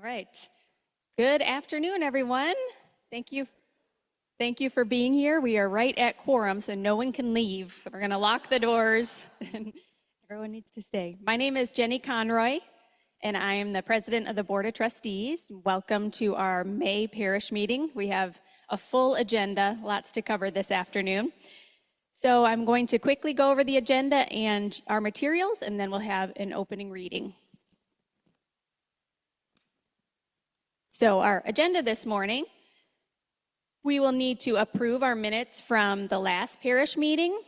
right. Good afternoon, everyone. Thank you. Thank you for being here. We are right at quorum, so no one can leave. So we're going to lock the doors, and everyone needs to stay. My name is Jenny Conroy, and I am the president of the Board of Trustees. Welcome to our May Parish meeting. We have a full agenda, lots to cover this afternoon. So I'm going to quickly go over the agenda and our materials, and then we'll have an opening reading. So our agenda this morning, we will need to approve our minutes from the last parish meeting.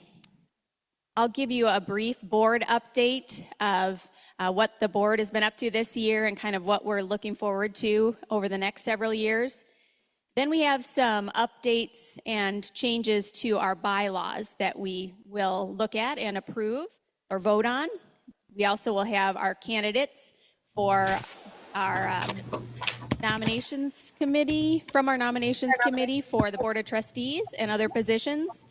I'll give you a brief board update of what the board has been up to this year and kind of what we're looking forward to over the next several years. Then we have some updates and changes to our bylaws that we will look at and approve or vote on. We also will have our candidates for our nominations committee, from our nominations committee for the Board of Trustees and other positions.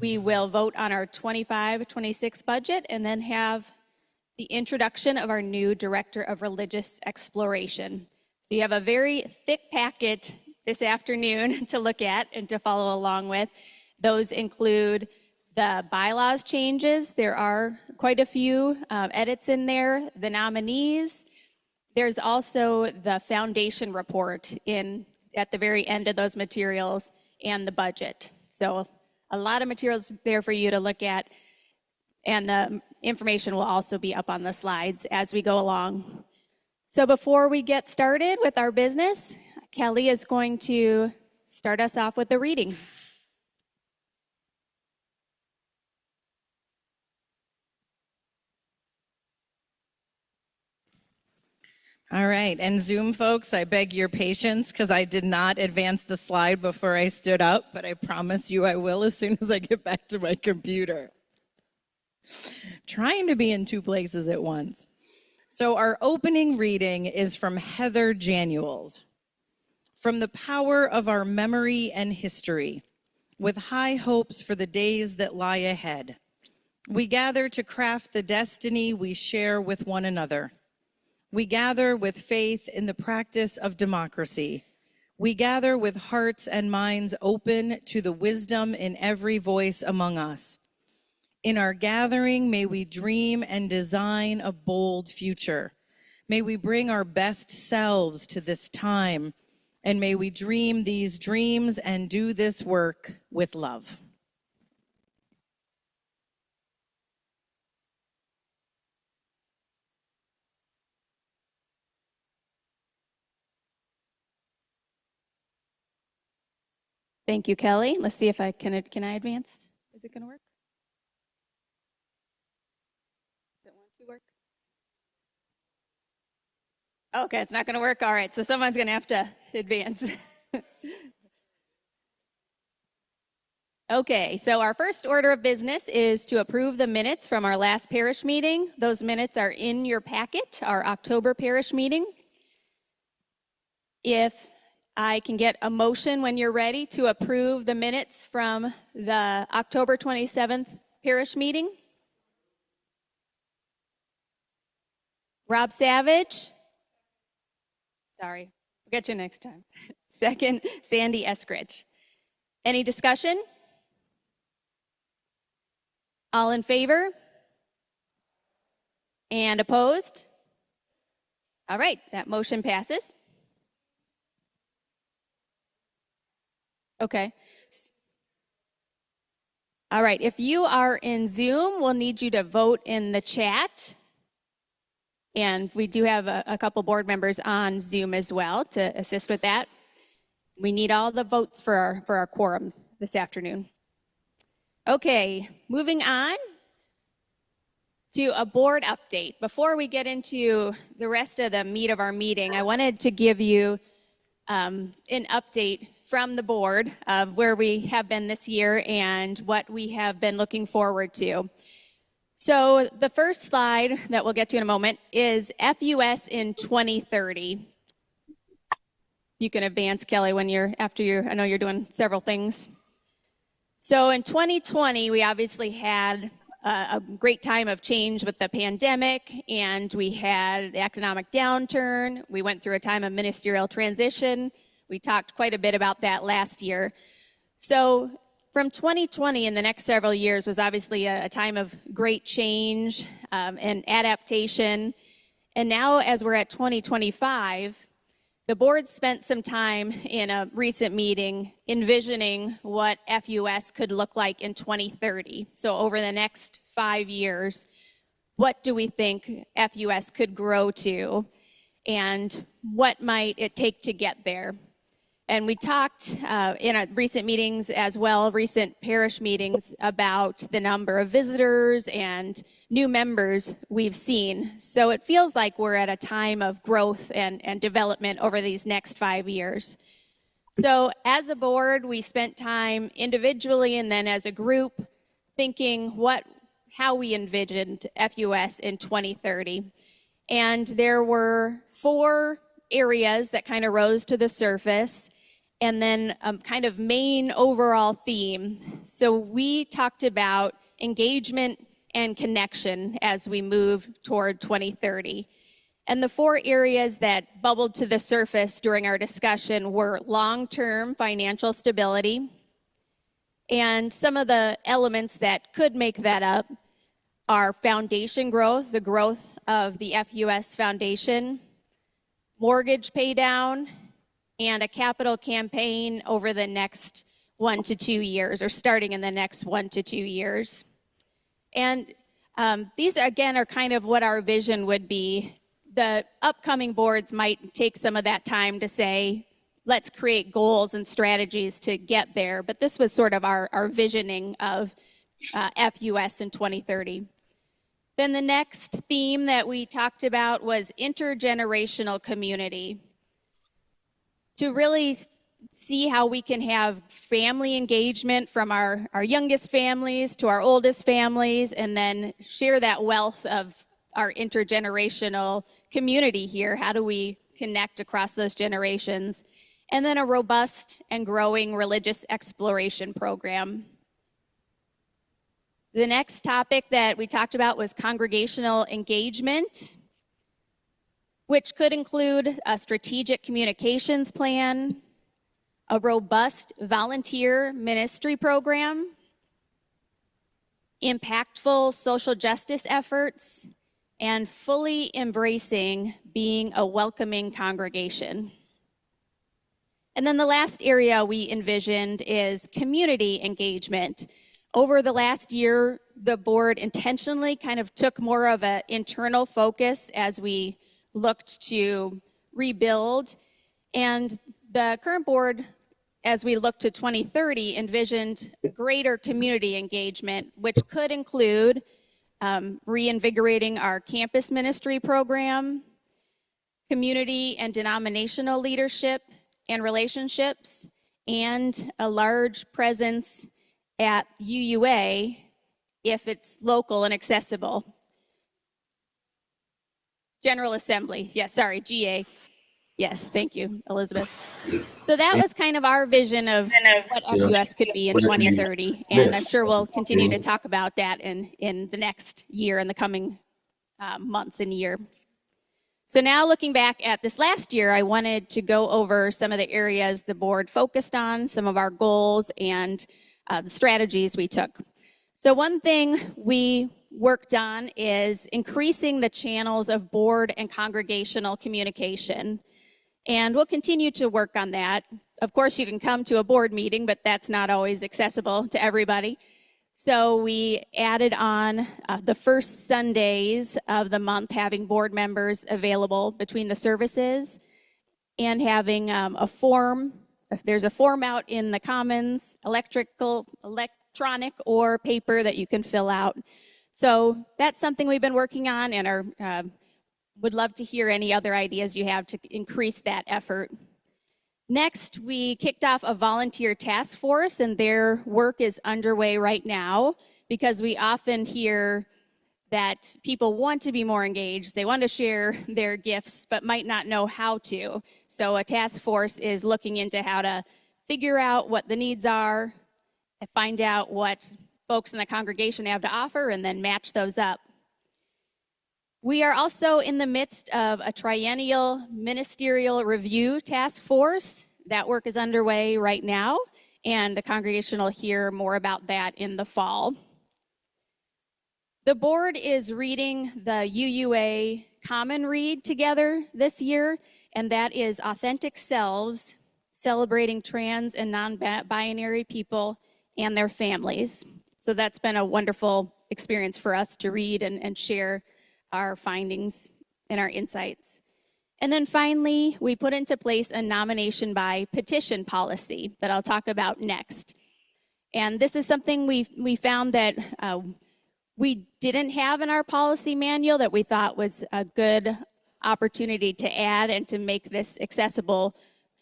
We will vote on our 25-26 budget and then have the introduction of our new Director of Religious Exploration. So you have a very thick packet this afternoon to look at and to follow along with. Those include the bylaws changes. There are quite a few edits in there, the nominees. There's also the foundation report at the very end of those materials and the budget. So a lot of materials there for you to look at, and the information will also be up on the slides as we go along. So before we get started with our business, Kelly is going to start us off with the reading. All right, and Zoom folks, I beg your patience because I did not advance the slide before I stood up, but I promise you I will as soon as I get back to my computer. Trying to be in two places at once. So our opening reading is from Heather Januels. From the power of our memory and history, with high hopes for the days that lie ahead, we gather to craft the destiny we share with one another. We gather with faith in the practice of democracy. We gather with hearts and minds open to the wisdom in every voice among us. In our gathering, may we dream and design a bold future. May we bring our best selves to this time, and may we dream these dreams and do this work with love. Thank you, Kelly. Let's see if I can I advance? Is it going to work? Does it want to work? Okay, it's not going to work. All right, so someone's going to have to advance. Okay, so our first order of business is to approve the minutes from our last parish meeting. Those minutes are in your packet, our October parish meeting. If I can get a motion when you're ready to approve the minutes from the October 27th parish meeting. Rob Savage. Sorry, we'll get you next time. Second, Sandy Eskridge. Any discussion? All in favor? And opposed? All right, that motion passes. Okay. All right, if you are in Zoom, we'll need you to vote in the chat. And we do have a couple board members on Zoom as well to assist with that. We need all the votes for our quorum this afternoon. Okay, moving on to a board update. Before we get into the rest of the meat of our meeting, I wanted to give you an update from the board of where we have been this year and what we have been looking forward to. So the first slide that we'll get to in a moment is FUS in 2030. You can advance, Kelly, when I know you're doing several things. So in 2020, we obviously had a great time of change with the pandemic, and we had the economic downturn. We went through a time of ministerial transition. We talked quite a bit about that last year. So from 2020 and the next several years was obviously a time of great change and adaptation. And now as we're at 2025, the board spent some time in a recent meeting envisioning what FUS could look like in 2030. So over the next 5 years, what do we think FUS could grow to, and what might it take to get there? And we talked in recent meetings as well, recent parish meetings, about the number of visitors and new members we've seen. So it feels like we're at a time of growth and development over these next 5 years. So as a board, we spent time individually and then as a group thinking how we envisioned FUS in 2030. And there were 4 areas that kind of rose to the surface, and then a kind of main overall theme. So we talked about engagement and connection as we move toward 2030. And the 4 areas that bubbled to the surface during our discussion were long-term financial stability. And some of the elements that could make that up are foundation growth, the growth of the FUS Foundation, mortgage pay down, and a capital campaign over the next 1 to 2 years, or starting in the next 1 to 2 years. And these, again, are kind of what our vision would be. The upcoming boards might take some of that time to say, let's create goals and strategies to get there. But this was sort of our visioning of FUS in 2030. Then the next theme that we talked about was intergenerational community. To really see how we can have family engagement from our youngest families to our oldest families, and then share that wealth of our intergenerational community here. How do we connect across those generations? And then a robust and growing religious exploration program. The next topic that we talked about was congregational engagement, which could include a strategic communications plan, a robust volunteer ministry program, impactful social justice efforts, and fully embracing being a welcoming congregation. And then the last area we envisioned is community engagement. Over the last year, the board intentionally kind of took more of an internal focus as we looked to rebuild. And the current board, as we look to 2030, envisioned greater community engagement, which could include reinvigorating our campus ministry program, community and denominational leadership and relationships, and a large presence at UUA if it's local and accessible. General Assembly, yes, sorry, GA. Yes, thank you, Elizabeth. So that was kind of our vision of what FUS could be in 2030, and I'm sure we'll continue to talk about that in the next year and the coming months and year. So now looking back at this last year, I wanted to go over some of the areas the board focused on, some of our goals and the strategies we took. So one thing we worked on is increasing the channels of board and congregational communication. And we'll continue to work on that. Of course, you can come to a board meeting, but that's not always accessible to everybody. So we added on the first Sundays of the month, having board members available between the services, and having a form. If there's a form out in the commons, electronic or paper that you can fill out. So that's something we've been working on, and would love to hear any other ideas you have to increase that effort. Next, we kicked off a volunteer task force, and their work is underway right now, because we often hear that people want to be more engaged, they want to share their gifts, but might not know how to. So a task force is looking into how to figure out what the needs are, and find out what folks in the congregation have to offer and then match those up. We are also in the midst of a triennial ministerial review task force. That work is underway right now, and the congregation will hear more about that in the fall. The board is reading the UUA Common Read together this year, and that is Authentic Selves, Celebrating Trans and Non-Binary People and Their Families. So that's been a wonderful experience for us to read and share our findings and our insights. And then finally, we put into place a nomination by petition policy that I'll talk about next. And this is something we found that we didn't have in our policy manual that we thought was a good opportunity to add and to make this accessible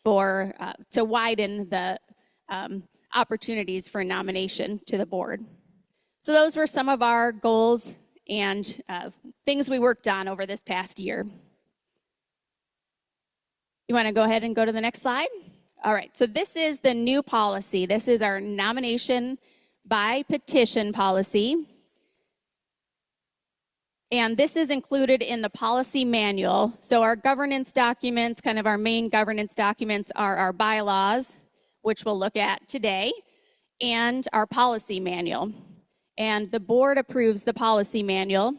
for to widen the opportunities for nomination to the board. So those were some of our goals and things we worked on over this past year. You want to go ahead and go to the next slide? All right, so this is the new policy. This is our nomination by petition policy. And this is included in the policy manual. So our governance documents, kind of our main governance documents, are our bylaws, which we'll look at today, and our policy manual. And the board approves the policy manual,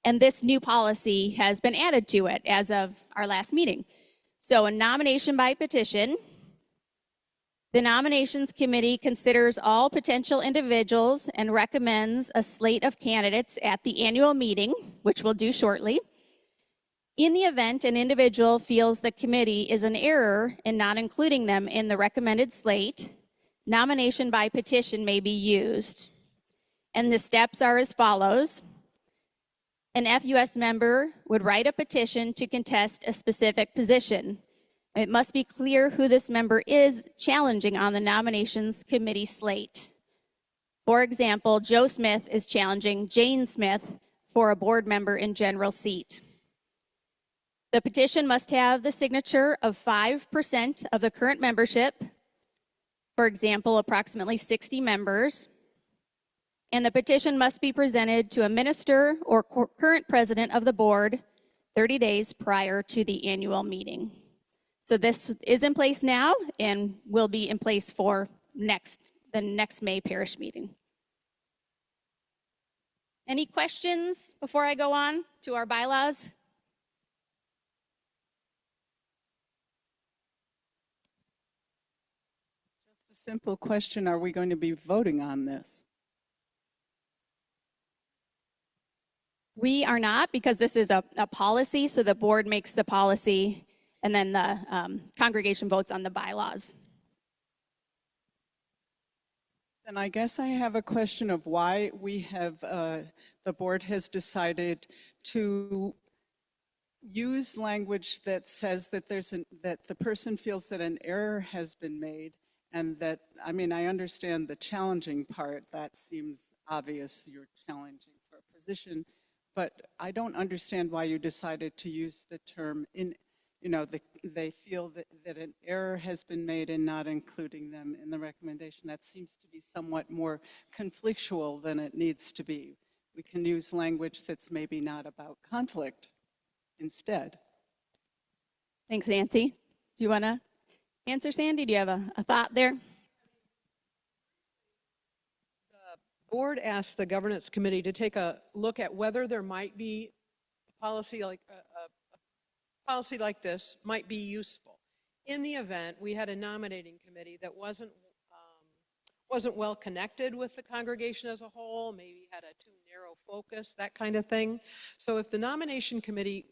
and this new policy has been added to it as of our last meeting. So a nomination by petition. The nominations committee considers all potential individuals and recommends a slate of candidates at the annual meeting, which we'll do shortly. In the event an individual feels the committee is in error in not including them in the recommended slate, nomination by petition may be used. And the steps are as follows. An FUS member would write a petition to contest a specific position. It must be clear who this member is challenging on the nominations committee slate. For example, Joe Smith is challenging Jane Smith for a board member in general seat. The petition must have the signature of 5% of the current membership, for example, approximately 60 members. And the petition must be presented to a minister or current president of the board 30 days prior to the annual meeting. So this is in place now and will be in place for the next May parish meeting. Any questions before I go on to our bylaws? Just a simple question, are we going to be voting on this? We are not, because this is a policy, so the board makes the policy and then the congregation votes on the bylaws. And I guess I have a question of why we have, the board has decided to use language that says that that the person feels that an error has been made, and that, I mean, I understand the challenging part. That seems obvious, you're challenging for a position, but I don't understand why you decided to use the term they feel that an error has been made in not including them in the recommendation. That seems to be somewhat more conflictual than it needs to be. We can use language that's maybe not about conflict instead. Thanks, Nancy. Do you want to answer, Sandy? Do you have a thought there? The board asked the governance committee to take a look at whether there might be a policy like policy like this might be useful. In the event, we had a nominating committee that wasn't well connected with the congregation as a whole, maybe had a too narrow focus, that kind of thing. So if the nomination committee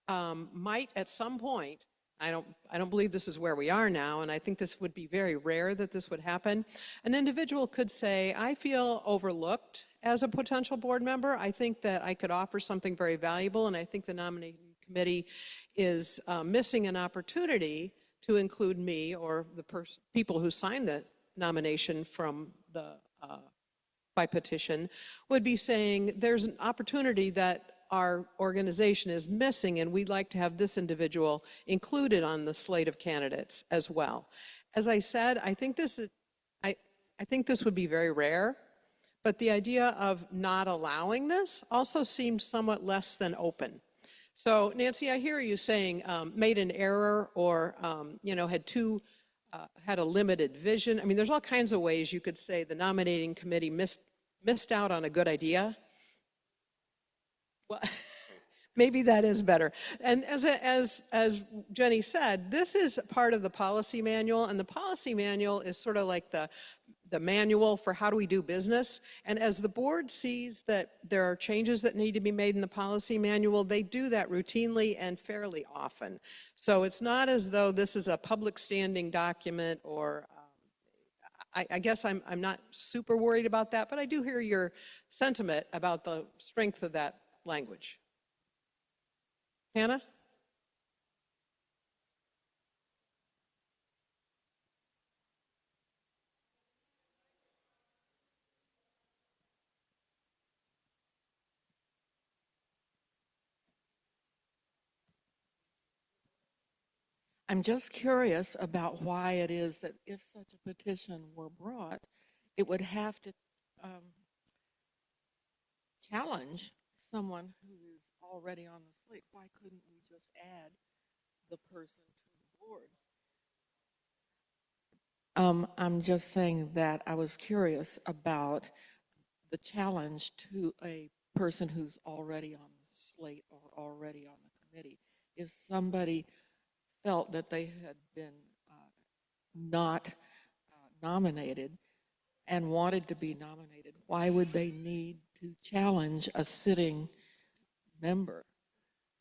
might at some point, I don't believe this is where we are now, and I think this would be very rare that this would happen, an individual could say, I feel overlooked as a potential board member. I think that I could offer something very valuable, and I think the nominating committee is missing an opportunity to include me or the people who signed the nomination from the by petition would be saying there's an opportunity that our organization is missing, and we'd like to have this individual included on the slate of candidates as well. As I said, I think this would be very rare, but the idea of not allowing this also seemed somewhat less than open. So Nancy, I hear you saying made an error or, had a limited vision. I mean, there's all kinds of ways you could say the nominating committee missed out on a good idea. Well, maybe that is better. And as Jenny said, this is part of the policy manual, and the policy manual is sort of like the manual for how do we do business. And as the board sees that there are changes that need to be made in the policy manual, they do that routinely and fairly often. So it's not as though this is a public standing document or I guess I'm not super worried about that, but I do hear your sentiment about the strength of that language. Hannah? I'm just curious about why it is that if such a petition were brought, it would have to challenge someone who is already on the slate. Why couldn't we just add the person to the board? I'm just saying that I was curious about the challenge to a person who's already on the slate or already on the committee. If somebody felt that they had been not nominated and wanted to be nominated, why would they need to challenge a sitting member?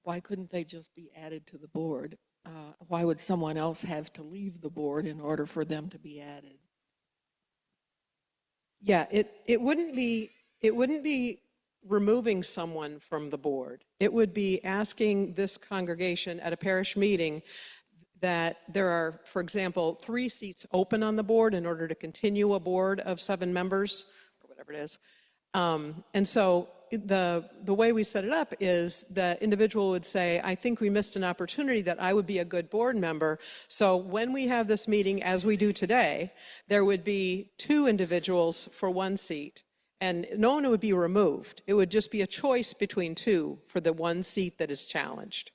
Why couldn't they just be added to the board? Why would someone else have to leave the board in order for them to be added? Yeah, it wouldn't be removing someone from the board. It would be asking this congregation at a parish meeting that there are, for example, 3 seats open on the board in order to continue a board of 7 members, or whatever it is. And so the way we set it up is the individual would say, I think we missed an opportunity that I would be a good board member. So when we have this meeting, as we do today, there would be 2 individuals for 1 seat. And no one would be removed. It would just be a choice between 2 for the 1 seat that is challenged.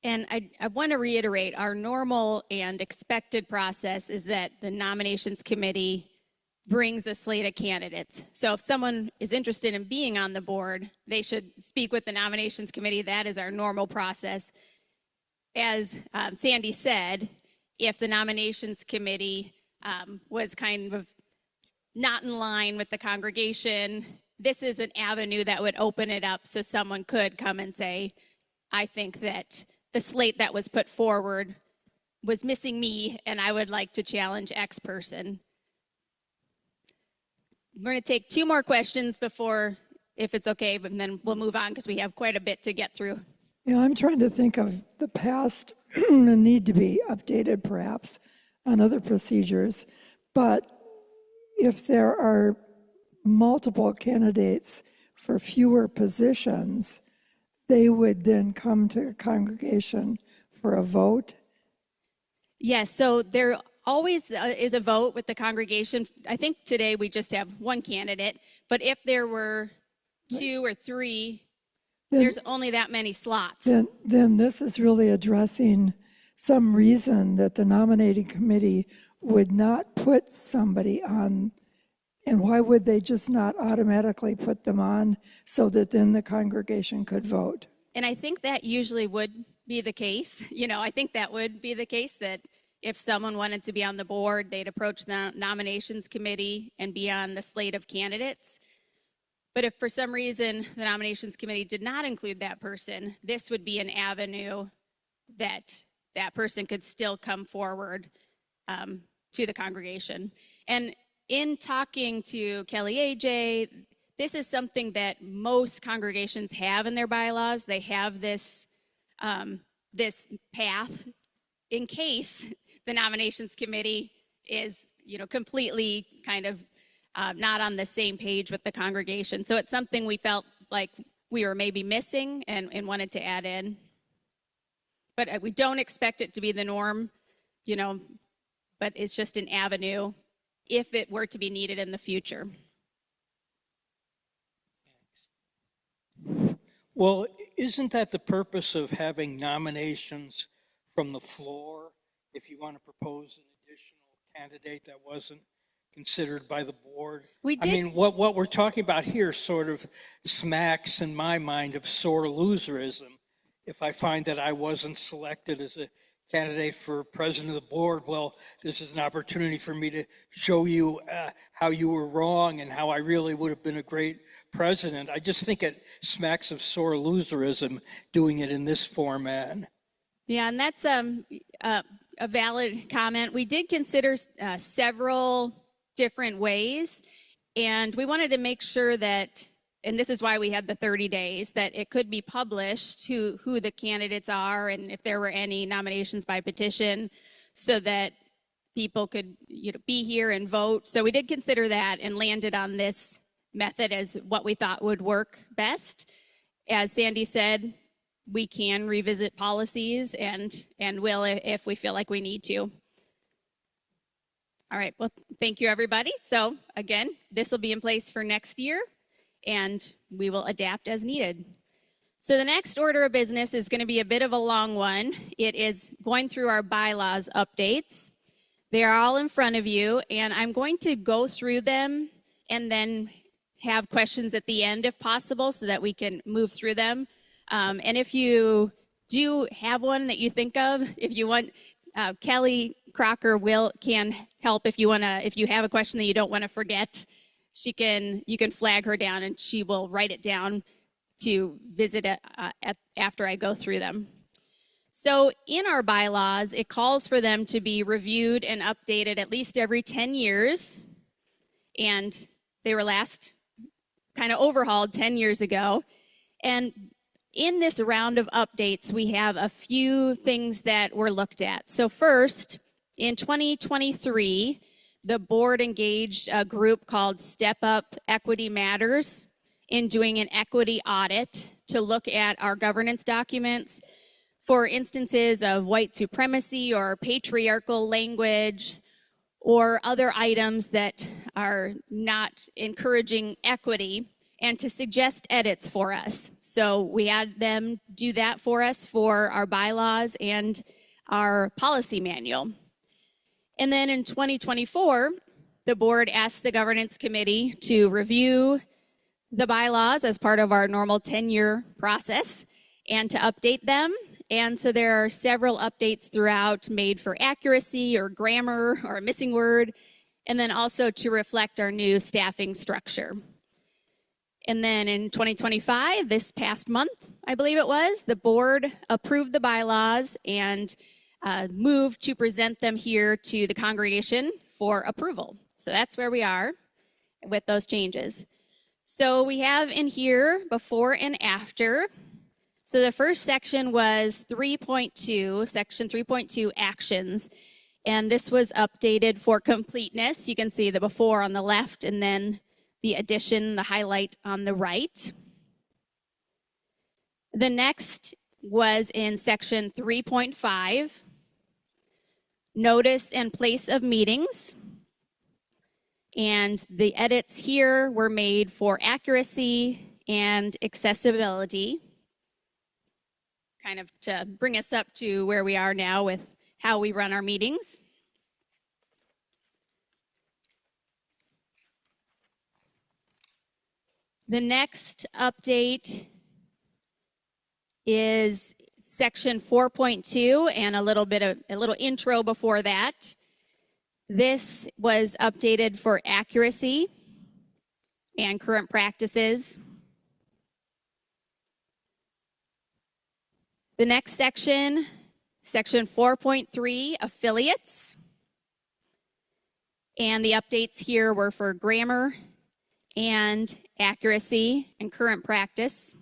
And I want to reiterate, our normal and expected process is that the nominations committee brings a slate of candidates. So if someone is interested in being on the board, they should speak with the nominations committee. That is our normal process. As Sandy said, if the nominations committee was kind of not in line with the congregation, this is an avenue that would open it up so someone could come and say, I think that the slate that was put forward was missing me and I would like to challenge X person. We're going to take 2 more questions before, if it's okay, but then we'll move on because we have quite a bit to get through. Yeah, I'm trying to think of the past and need to be updated perhaps on other procedures. But if there are multiple candidates for fewer positions, they would then come to the congregation for a vote? Yes, so there always is a vote with the congregation. I think today we just have 1 candidate, but if there were 2 or 3, there's only that many slots. Then this is really addressing some reason that the nominating committee would not put somebody on. And why would they just not automatically put them on so that then the congregation could vote? And I think that usually would be the case. I think that would be the case that if someone wanted to be on the board, they'd approach the nominations committee and be on the slate of candidates. But if for some reason the nominations committee did not include that person, this would be an avenue that that person could still come forward to the congregation. And in talking to Kelly AJ, this is something that most congregations have in their bylaws. They have this this path in case the nominations committee is, completely kind of not on the same page with the congregation. So it's something we felt like we were maybe missing and wanted to add in. But we don't expect it to be the norm, but it's just an avenue if it were to be needed in the future. Well, isn't that the purpose of having nominations from the floor if you want to propose an additional candidate that wasn't considered by the board? We did- I mean, what we're talking about here sort of smacks in my mind of sore loserism. If I find that I wasn't selected as a candidate for president of the board, well, this is an opportunity for me to show you how you were wrong and how I really would have been a great president. I just think it smacks of sore loserism doing it in this format. Yeah, and that's a valid comment. We did consider several different ways, and we wanted to make sure that, and this is why we had the 30 days, that it could be published who the candidates are and if there were any nominations by petition, so that people could be here and vote. So we did consider that and landed on this method as what we thought would work best. As Sandy said, we can revisit policies and will if we feel like we need to. All right, well, thank you, everybody. So again, this will be in place for next year, and we will adapt as needed. So the next order of business is going to be a bit of a long one. It is going through our bylaws updates. They are all in front of you, and I'm going to go through them and then have questions at the end if possible so that we can move through them. And if you do have one that you think of, if you want, Kelly Crocker can help if you have a question that you don't want to forget. You can flag her down and she will write it down to visit it after I go through them. So in our bylaws, it calls for them to be reviewed and updated at least every 10 years. And they were last kind of overhauled 10 years ago. And in this round of updates, we have a few things that were looked at. So first, in 2023, the board engaged a group called Step Up Equity Matters in doing an equity audit to look at our governance documents for instances of white supremacy or patriarchal language or other items that are not encouraging equity, and to suggest edits for us. So we had them do that for us for our bylaws and our policy manual. And then in 2024, the board asked the governance committee to review the bylaws as part of our normal 10-year process and to update them. And so there are several updates throughout made for accuracy or grammar or a missing word, and then also to reflect our new staffing structure. And then in 2025, this past month, I believe it was, the board approved the bylaws and moved to present them here to the congregation for approval. So that's where we are with those changes. So we have in here before and after. So the first section was 3.2, section 3.2 actions. And this was updated for completeness. You can see the before on the left and then the addition, the highlight on the right. The next was in section 3.5, notice and place of meetings. And the edits here were made for accuracy and accessibility, kind of to bring us up to where we are now with how we run our meetings. The next update is section 4.2 and a little intro before that. This was updated for accuracy and current practices. The next section, section 4.3, affiliates. And the updates here were for grammar and accuracy and current practice.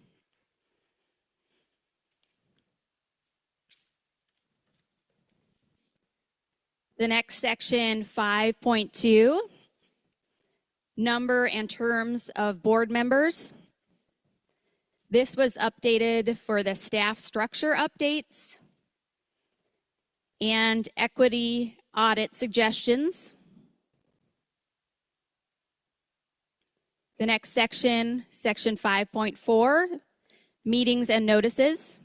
The next section, 5.2, number and terms of board members. This was updated for the staff structure updates and equity audit suggestions. The next section, section 5.4, meetings and notices.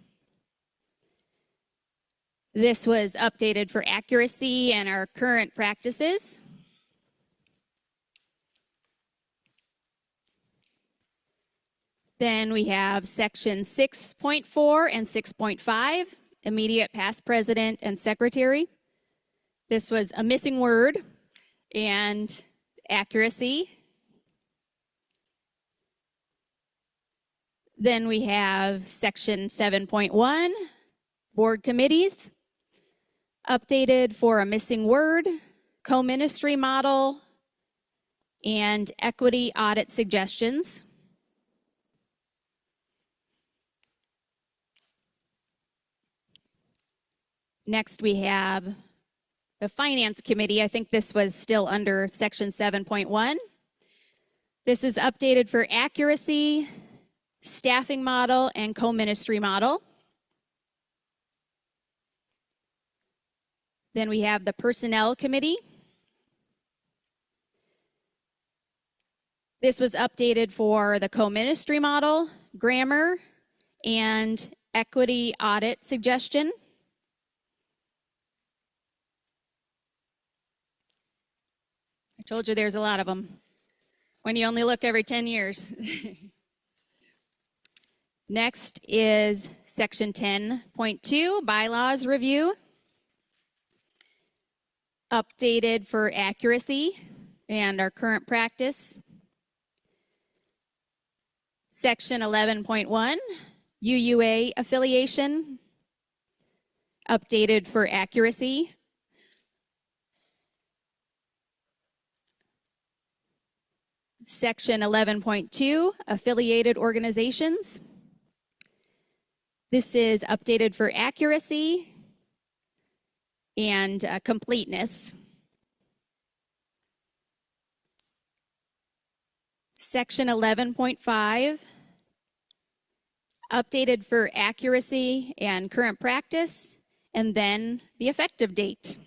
This was updated for accuracy and our current practices. Then we have section 6.4 and 6.5, immediate past president and secretary. This was a missing word and accuracy. Then we have section 7.1, board committees, updated for a missing word, co-ministry model, and equity audit suggestions. Next, we have the Finance Committee. I think this was still under section 7.1. This is updated for accuracy, staffing model, and co-ministry model. Then we have the Personnel Committee. This was updated for the co-ministry model, grammar, and equity audit suggestion. I told you there's a lot of them when you only look every 10 years. Next is section 10.2, bylaws review. Updated for accuracy and our current practice. Section 11.1, UUA affiliation. Updated for accuracy. Section 11.2, affiliated organizations. This is updated for accuracy and completeness. Section 11.5, updated for accuracy and current practice, and then the effective date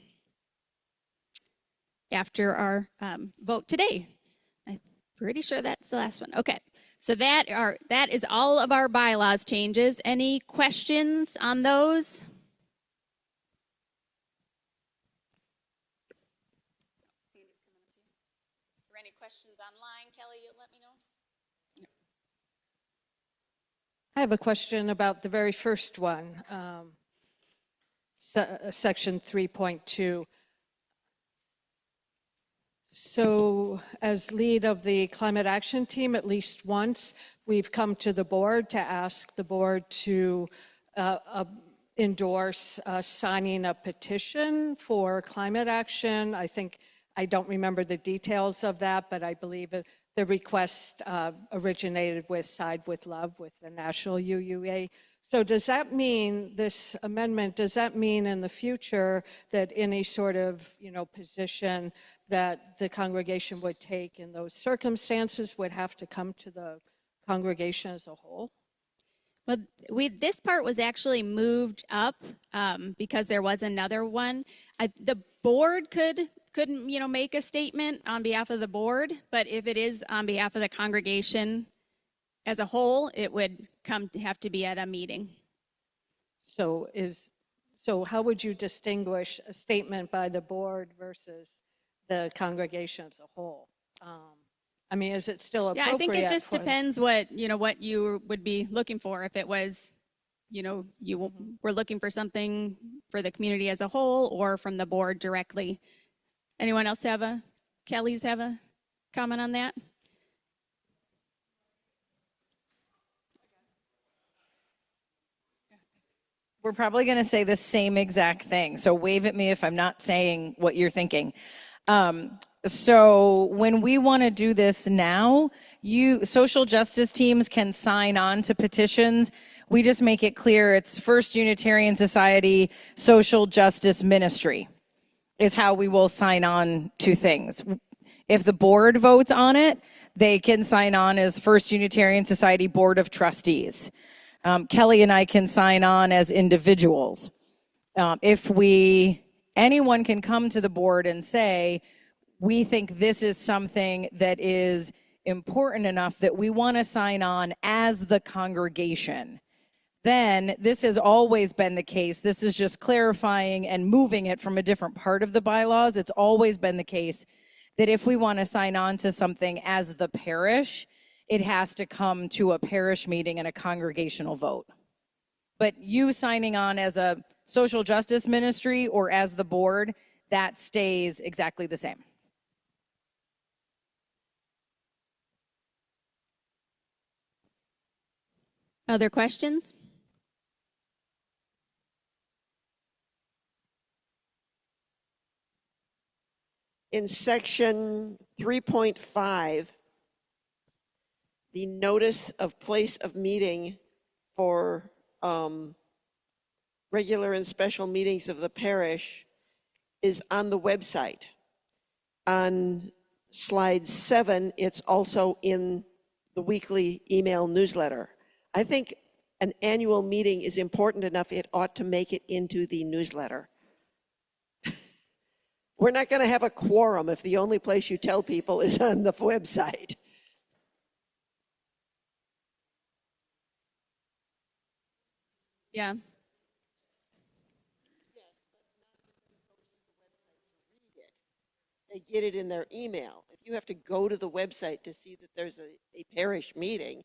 after our vote today. I'm pretty sure that's the last one. Okay, so that is all of our bylaws changes. Any questions on those? For any questions online, Kelly, you'll let me know. I have a question about the very first one, section 3.2. So as lead of the climate action team, at least once, we've come to the board to ask the board to endorse signing a petition for climate action. I don't remember the details of that, but I believe the request originated with Side with Love with the National UUA. So does that mean, this amendment, does that mean in the future that any sort of, position that the congregation would take in those circumstances would have to come to the congregation as a whole? Well, this part was actually moved up because there was another one. The board could make a statement on behalf of the board, but if it is on behalf of the congregation as a whole, it would have to be at a meeting. So how would you distinguish a statement by the board versus the congregation as a whole? Is it still appropriate? Yeah, I think it just depends what you would be looking for. If it was, you were looking for something for the community as a whole or from the board directly. Anyone else Kelly's have a comment on that? We're probably going to say the same exact thing. So wave at me if I'm not saying what you're thinking. So when we want to do this now, social justice teams can sign on to petitions. We just make it clear it's First Unitarian Society Social Justice Ministry is how we will sign on to things. If the board votes on it, they can sign on as First Unitarian Society Board of Trustees. Kelly and I can sign on as individuals. Anyone can come to the board and say, we think this is something that is important enough that we want to sign on as the congregation, then this has always been the case. This is just clarifying and moving it from a different part of the bylaws. It's always been the case that if we want to sign on to something as the parish, it has to come to a parish meeting and a congregational vote. But you signing on as a social justice ministry or as the board, that stays exactly the same. Other questions? In section 3.5, the notice of place of meeting for regular and special meetings of the parish is on the website. On slide 7, it's also in the weekly email newsletter. I think an annual meeting is important enough, it ought to make it into the newsletter. We're not going to have a quorum if the only place you tell people is on the website. Yeah. They get it in their email. If you have to go to the website to see that there's a parish meeting,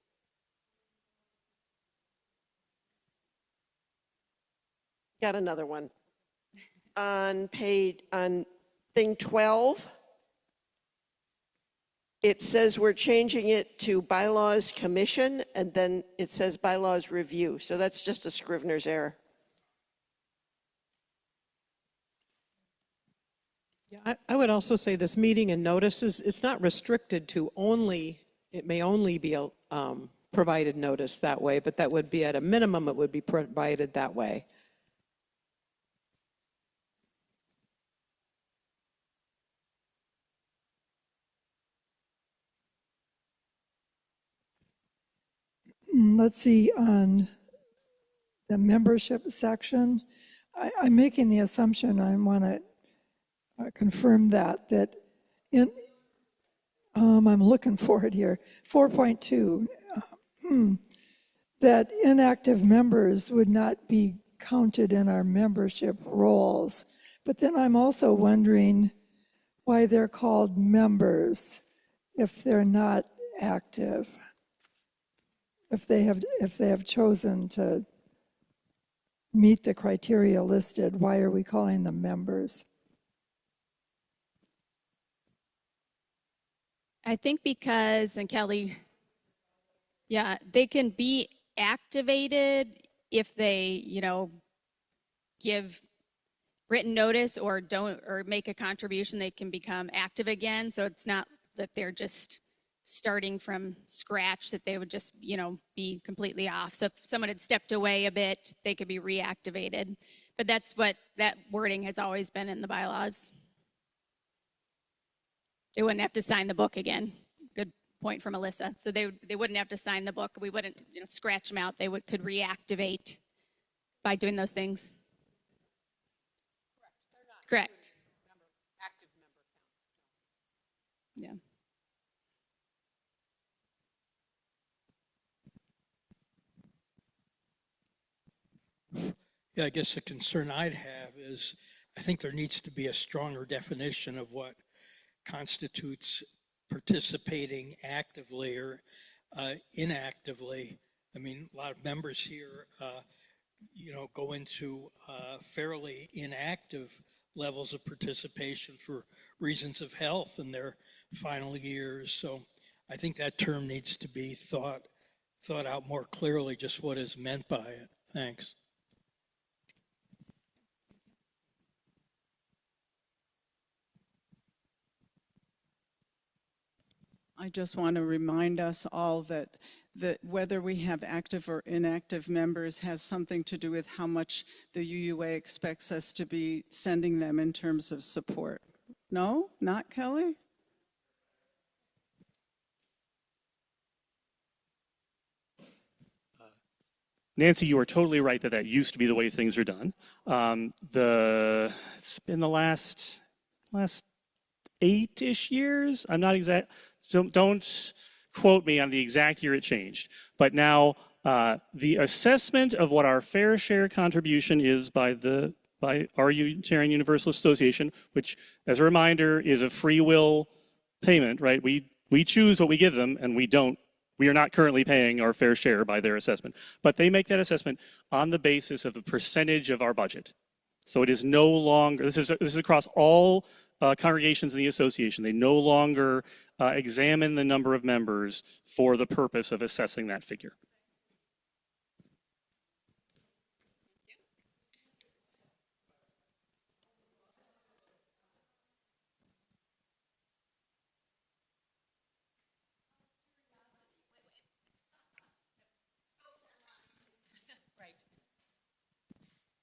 got another one. On thing 12, it says we're changing it to bylaws commission, and then it says bylaws review. So that's just a Scrivener's error. Yeah, I would also say this meeting and notices, it's not restricted to only, it may only be provided notice that way, but that would be at a minimum, it would be provided that way. Let's see, on the membership section, I'm making the assumption, I want to confirm that in, I'm looking for it here, 4.2, that inactive members would not be counted in our membership rolls. But then I'm also wondering why they're called members if they're not active. If they have chosen to meet the criteria listed, why are we calling them members? I think because, and Kelly, yeah, they can be activated if they, give written notice or don't, or make a contribution, they can become active again. So it's not that they're just starting from scratch, that they would just, be completely off. So if someone had stepped away a bit, they could be reactivated. But that's what that wording has always been in the bylaws. They wouldn't have to sign the book again. Good point from Alyssa. So they wouldn't have to sign the book. We wouldn't, scratch them out. They could reactivate by doing those things. Correct. Active member count. Yeah. Yeah, I guess the concern I'd have is I think there needs to be a stronger definition of what constitutes participating actively or inactively. I mean, a lot of members here, go into fairly inactive levels of participation for reasons of health in their final years. So I think that term needs to be thought out more clearly, just what is meant by it. Thanks. I just want to remind us all that whether we have active or inactive members has something to do with how much the UUA expects us to be sending them in terms of support. No? Not Kelly? Nancy, you are totally right that used to be the way things are done. It's been the last 8-ish years. I'm not exact. So don't quote me on the exact year it changed. But now the assessment of what our fair share contribution is by our Unitarian Universalist Association, which, as a reminder, is a free will payment, right? We choose what we give them, and we are not currently paying our fair share by their assessment. But they make that assessment on the basis of the percentage of our budget. So it is no longer, this is across all congregations in the association. They no longer examine the number of members for the purpose of assessing that figure.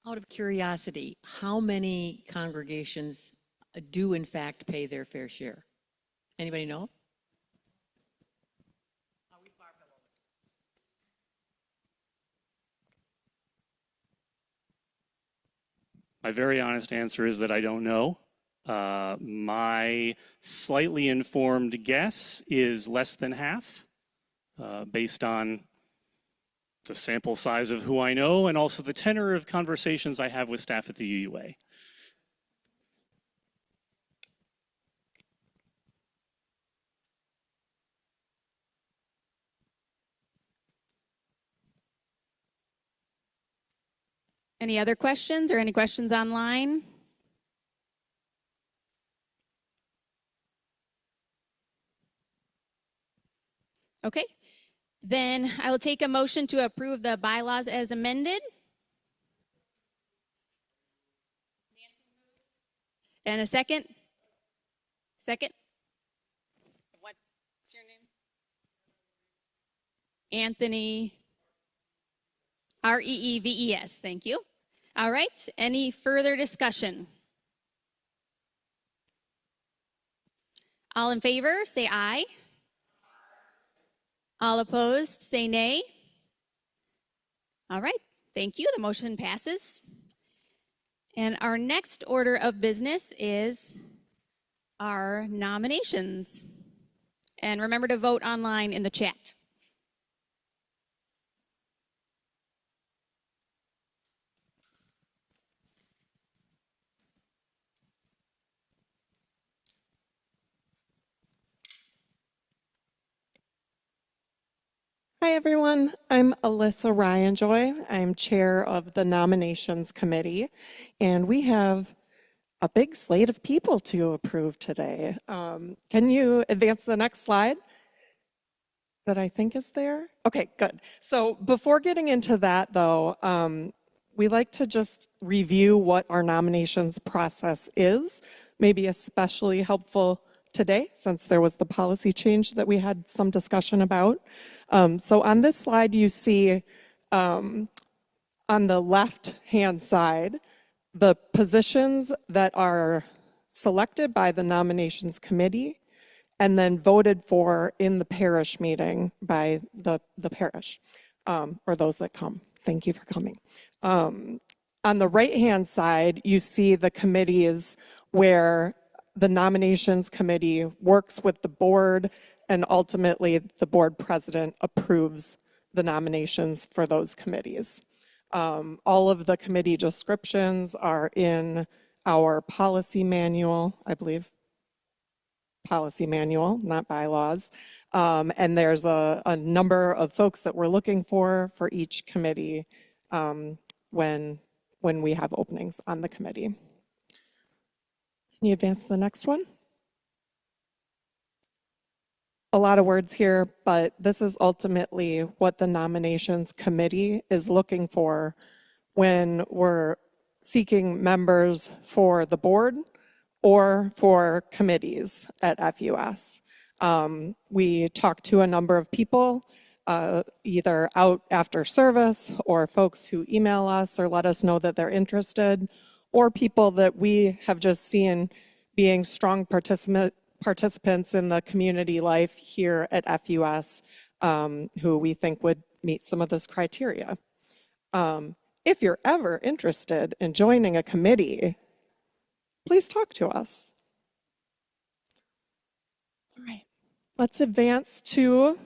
Out of curiosity, how many congregations do in fact pay their fair share? Anybody know? My very honest answer is that I don't know. My slightly informed guess is less than half, based on the sample size of who I know and also the tenor of conversations I have with staff at the UUA. Any other questions or any questions online? Okay, then I will take a motion to approve the bylaws as amended. And a second? Second? What's your name? Anthony. Reeves, thank you. All right, any further discussion? All in favor, say aye. All opposed, say nay. All right, thank you. The motion passes. And our next order of business is our nominations. And remember to vote online in the chat. Hi, everyone. I'm Alyssa Ryanjoy. I'm chair of the nominations committee, and we have a big slate of people to approve today. Can you advance the next slide that I think is there? Okay, good. So before getting into that, though, we like to just review what our nominations process is, maybe especially helpful today, since there was the policy change that we had some discussion about. So on this slide, you see on the left-hand side, the positions that are selected by the nominations committee and then voted for in the parish meeting by the parish, or those that come. Thank you for coming. On the right-hand side, you see the committees where the nominations committee works with the board, and ultimately the board president approves the nominations for those committees. All of the committee descriptions are in our policy manual, I believe. Policy manual, not bylaws. And there's a number of folks that we're looking for each committee when we have openings on the committee. Can you advance to the next one? A lot of words here, but this is ultimately what the nominations committee is looking for when we're seeking members for the board or for committees at FUS. We talk to a number of people, either out after service or folks who email us or let us know that they're interested, or people that we have just seen being strong participants in the community life here at FUS, who we think would meet some of this criteria. If you're ever interested in joining a committee, please talk to us. All right. let's advance to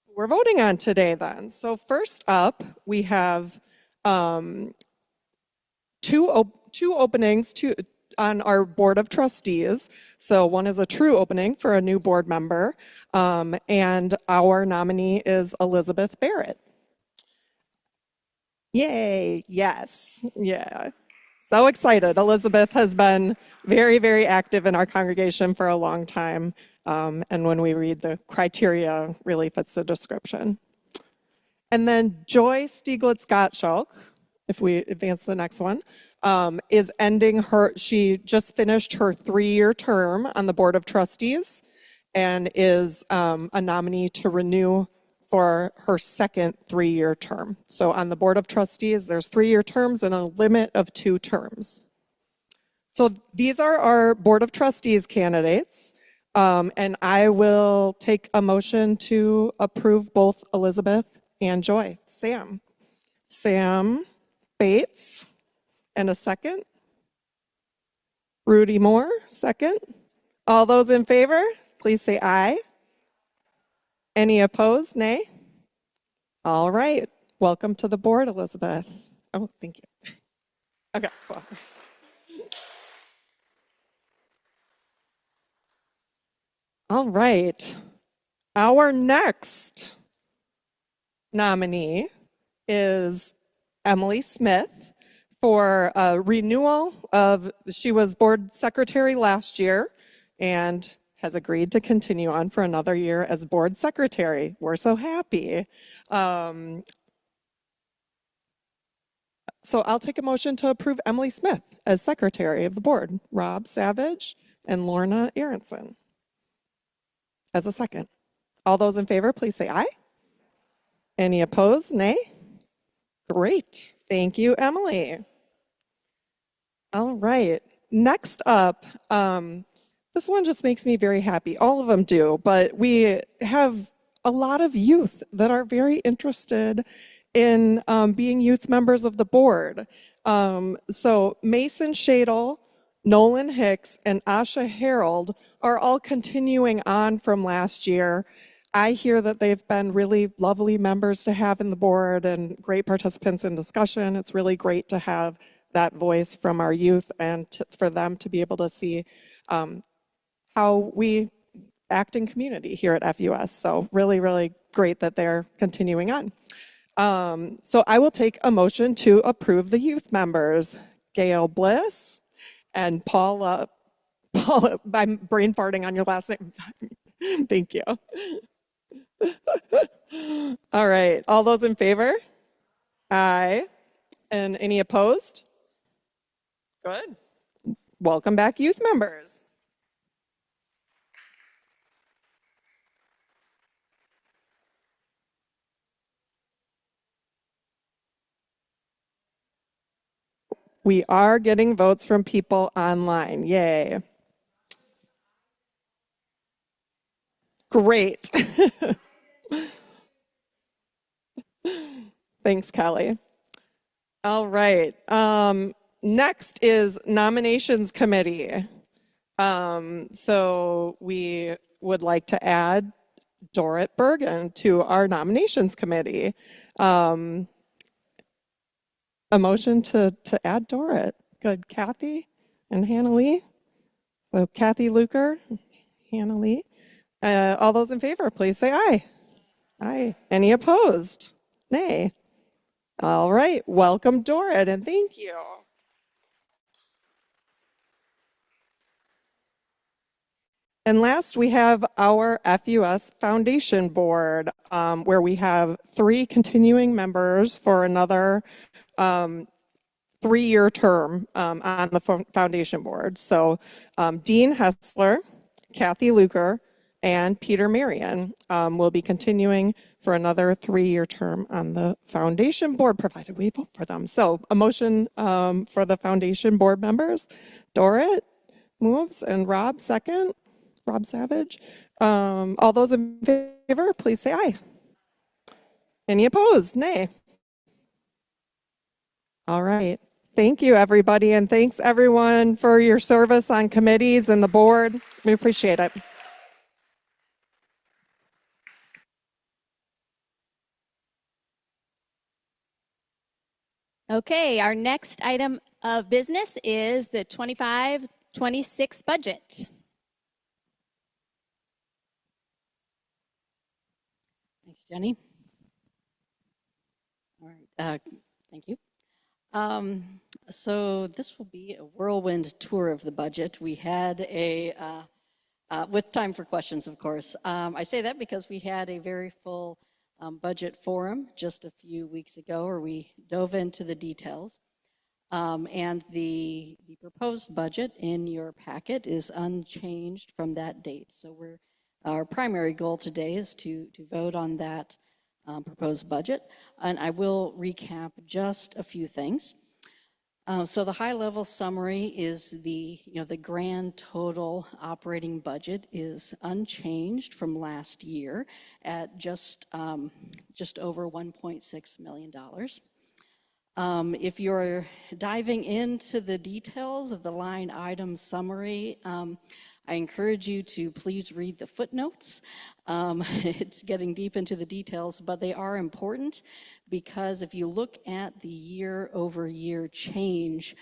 who we're voting on today then. So first up, we have two openings on our board of trustees. So one is a true opening for a new board member, and our nominee is Elizabeth Barrett. Yay, yes, yeah. So excited. Elizabeth has been very, very active in our congregation for a long time, and when we read the criteria, really fits the description. And then Joy Stieglitz-Gottschalk, if we advance the next one, is ending she just finished her 3-year term on the Board of Trustees and is a nominee to renew for her second 3-year term. So on the Board of Trustees, there's 3-year terms and a limit of 2 terms. So these are our Board of Trustees candidates, and I will take a motion to approve both Elizabeth and Joy. Sam Bates, and a second. Rudy Moore, second. All those in favor, please say aye. Any opposed, nay? All right, welcome to the board, Elizabeth. Oh, thank you. Okay, cool. All right, our next nominee is Emily Smith for a renewal of, she was board secretary last year and has agreed to continue on for another year as board secretary. We're so happy. So I'll take a motion to approve Emily Smith as secretary of the board. Rob Savage and Lorna Aronson as a second. All those in favor, please say aye. Any opposed, nay? Great, thank you, Emily. All right, next up, this one just makes me very happy. All of them do, but we have a lot of youth that are very interested in being youth members of the board. So Mason Shadle, Nolan Hicks, and Asha Harold are all continuing on from last year. I hear that they've been really lovely members to have in the board and great participants in discussion. It's really great to have that voice from our youth and for them to be able to see how we act in community here at FUS. So really, really great that they're continuing on. So I will take a motion to approve the youth members. Gail Bliss and Paula, I'm brain farting on your last name. Thank you. All right, all those in favor? Aye. And any opposed? Good. Welcome back, youth members. We are getting votes from people online. Yay. Great. Thanks, Kelly. All right. Next is nominations committee. So we would like to add Dorrit Bergen to our nominations committee. A motion to add Dorrit. Good. Kathy and Hannah Lee. So Kathy Luker, Hannah Lee. All those in favor, please say aye. Aye. Any opposed? Nay. All right. Welcome, Dorrit, and thank you. And last, we have our FUS Foundation Board, where we have 3 continuing members for another 3-year term on the Foundation Board. So Dean Hessler, Kathy Luker, and Peter Marion will be continuing for another 3-year term on the Foundation Board, provided we vote for them. So a motion for the Foundation Board members. Dorrit moves and Rob second. Rob Savage. All those in favor, please say aye. Any opposed? Nay. All right. Thank you, everybody, and thanks, everyone, for your service on committees and the board. We appreciate it. Okay, our next item of business is the 25-26 budget. Thanks, Jenny. All right, thank you. So this will be a whirlwind tour of the budget. We had with time for questions, of course. I say that because we had a very full budget forum just a few weeks ago, where we dove into the details. And the proposed budget in your packet is unchanged from that date. So our primary goal today is to vote on that proposed budget. And I will recap just a few things. So the high-level summary is the grand total operating budget is unchanged from last year at just over $1.6 million. If you're diving into the details of the line item summary, I encourage you to please read the footnotes. It's getting deep into the details, but they are important because if you look at the year-over-year change,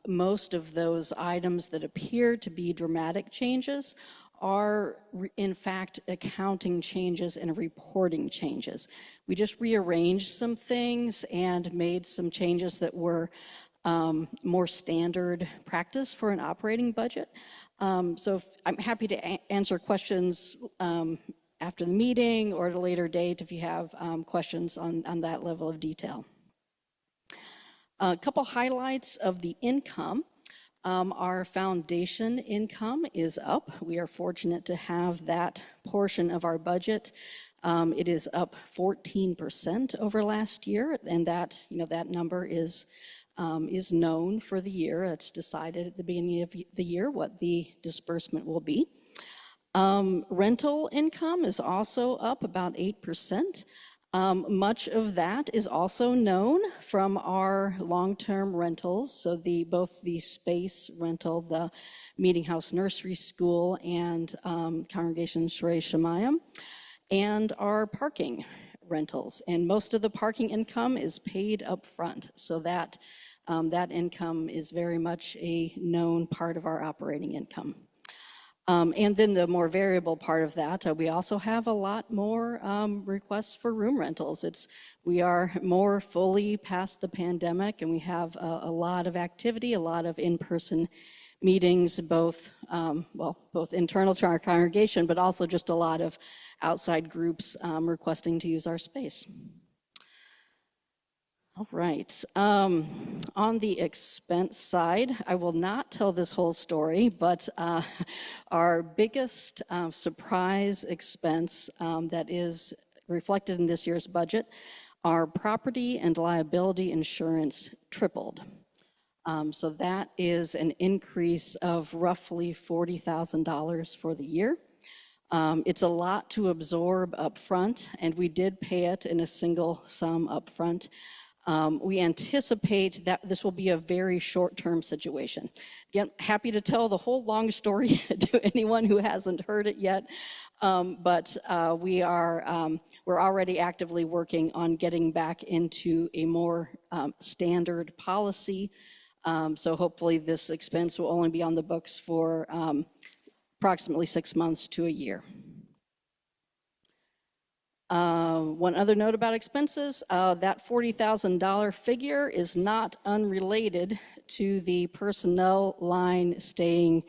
most of those items that appear to be dramatic changes are in fact accounting changes and reporting changes. We just rearranged some things and made some changes that were more standard practice for an operating budget. So I'm happy to answer questions after the meeting or at a later date if you have questions on that level of detail. A couple highlights of the income. Our foundation income is up. We are fortunate to have that portion of our budget. It is up 14% over last year, and that number is known for the year. It's decided at the beginning of the year what the disbursement will be. Rental income is also up about 8%. Much of that is also known from our long-term rentals. So both the space rental, the Meeting House Nursery School and Congregation Shrei Shemayim, and our parking rentals. And most of the parking income is paid up front. So that income is very much a known part of our operating income. And then the more variable part of that, we also have a lot more requests for room rentals. We are more fully past the pandemic, and we have a lot of activity, a lot of in-person meetings, both internal to our congregation, but also just a lot of outside groups requesting to use our space. All right. On the expense side, I will not tell this whole story, but our biggest surprise expense that is reflected in this year's budget, our property and liability insurance tripled. So that is an increase of roughly $40,000 for the year. It's a lot to absorb up front, and we did pay it in a single sum up front. We anticipate that this will be a very short-term situation. Again, happy to tell the whole long story to anyone who hasn't heard it yet, but we're already actively working on getting back into a more standard policy. So hopefully this expense will only be on the books for approximately 6 months to a year. One other note about expenses, that $40,000 figure is not unrelated to the personnel line staying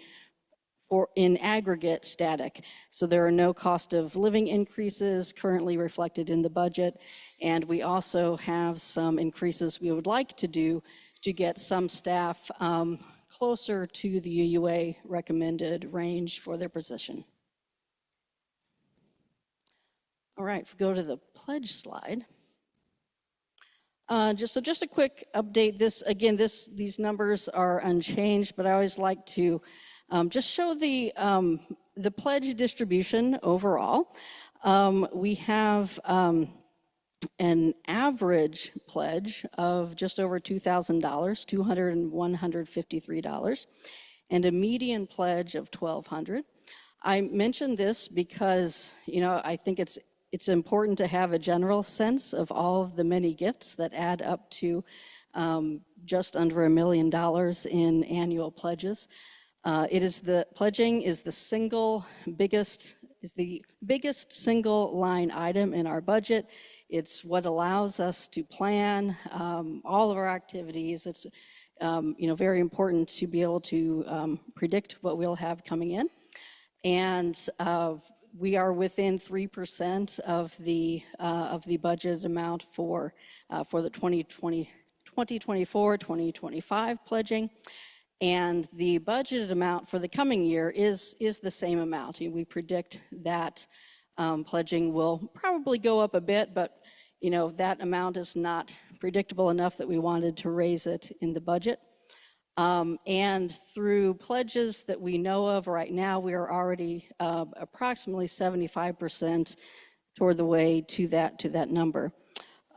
in aggregate static. So there are no cost of living increases currently reflected in the budget, and we also have some increases we would like to do to get some staff closer to the UUA recommended range for their position. All right, if we go to the pledge slide. Just a quick update. These numbers are unchanged, but I always like to just show the pledge distribution overall. We have an average pledge of just over $2,000, $2,153, and a median pledge of $1,200. I mention this because, I think it's it's important to have a general sense of all of the many gifts that add up to just under $1 million in annual pledges. Pledging is the biggest single line item in our budget. It's what allows us to plan all of our activities. It's very important to be able to predict what we'll have coming in. And we are within 3% of the budgeted amount for the 2024-2025 pledging. And the budgeted amount for the coming year is the same amount. We predict that pledging will probably go up a bit, but that amount is not predictable enough that we wanted to raise it in the budget. And through pledges that we know of right now, we are already approximately 75% toward the way to that number.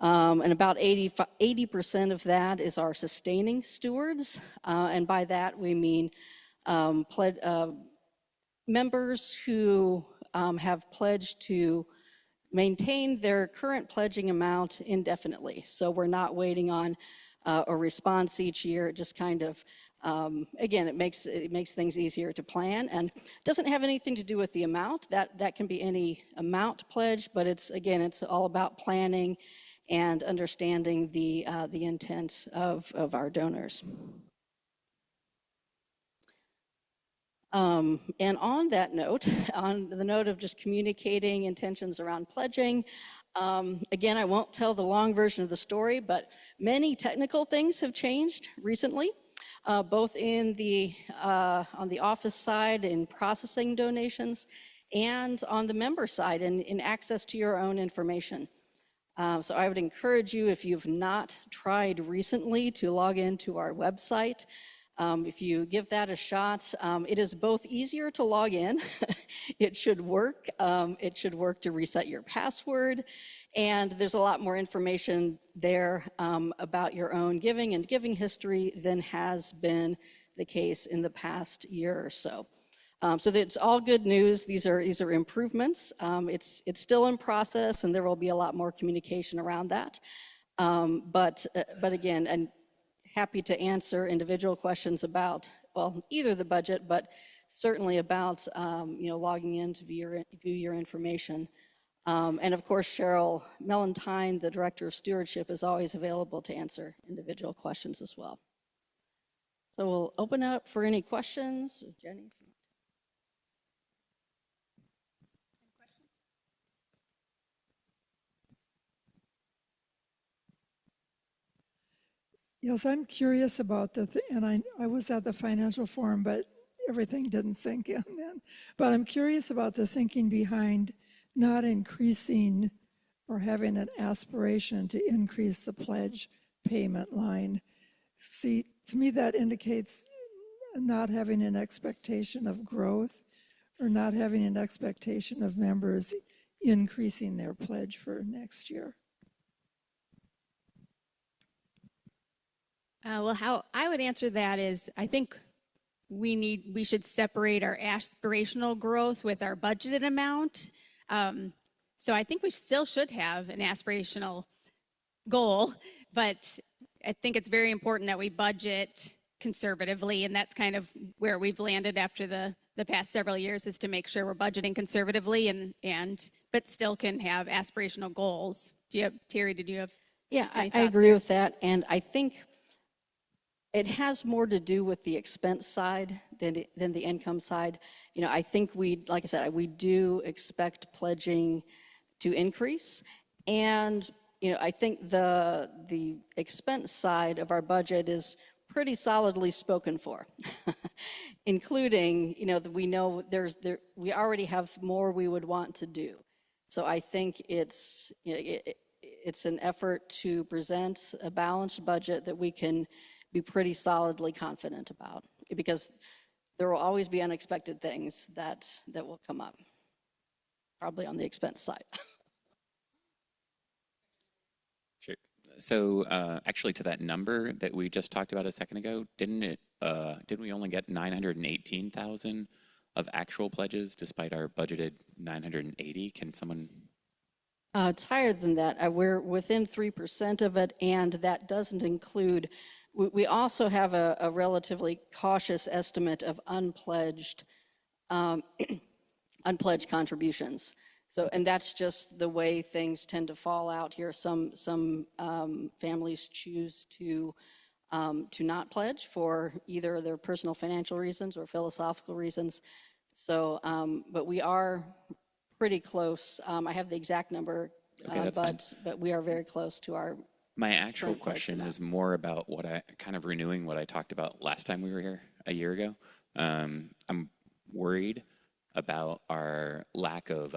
And about 80% of that is our sustaining stewards. And by that, we mean members who have pledged to maintain their current pledging amount indefinitely. So we're not waiting on a response each year. It just kind of, again, it makes things easier to plan, and doesn't have anything to do with the amount. That can be any amount pledge, but it's all about planning and understanding the intent of our donors. And on that note, on the note of just communicating intentions around pledging, again, I won't tell the long version of the story, but many technical things have changed recently, both on the office side in processing donations and on the member side in access to your own information. So I would encourage you, if you've not tried recently, to log into our website. If you give that a shot, it is both easier to log in. It should work. It should work to reset your password. And there's a lot more information there about your own giving and giving history than has been the case in the past year or so. So it's all good news. These are improvements. It's still in process, and there will be a lot more communication around that. But again, and happy to answer individual questions about, well, either the budget, but certainly about logging in to view your information. And of course, Cheryl Mellentine, the Director of Stewardship, is always available to answer individual questions as well. So we'll open up for any questions. Jenny? Yes, I'm curious about and I was at the financial forum, but everything didn't sink in then. But I'm curious about the thinking behind not increasing or having an aspiration to increase the pledge payment line. See, to me that indicates not having an expectation of growth or not having an expectation of members increasing their pledge for next year. Well, how I would answer that is, I think we should separate our aspirational growth with our budgeted amount. So I think we still should have an aspirational goal, but I think it's very important that we budget conservatively, and that's kind of where we've landed after the past several years, is to make sure we're budgeting conservatively but still can have aspirational goals. Terry, did you have? Yeah, I agree with that, and I think it has more to do with the expense side than the income side. I think like I said, we do expect pledging to increase, and I think the expense side of our budget is pretty solidly spoken for, including that we know we already have more we would want to do. So I think it's an effort to present a balanced budget that we can be pretty solidly confident about, because there will always be unexpected things that will come up, probably on the expense side. Sure. So actually, to that number that we just talked about a second ago, didn't we only get 918,000 of actual pledges despite our budgeted 980? Can someone It's higher than that. We're within 3% of it, and that doesn't include, we also have a relatively cautious estimate of unpledged unpledged contributions. So, and that's just the way things tend to fall out here. Some families choose to not pledge for either their personal financial reasons or philosophical reasons. So, but we are pretty close. I have the exact number, Okay, that's but we are very close to our. My actual current pledge question amount. is more about what I kind of renewing what I talked about last time we were here a year ago. I'm worried about our lack of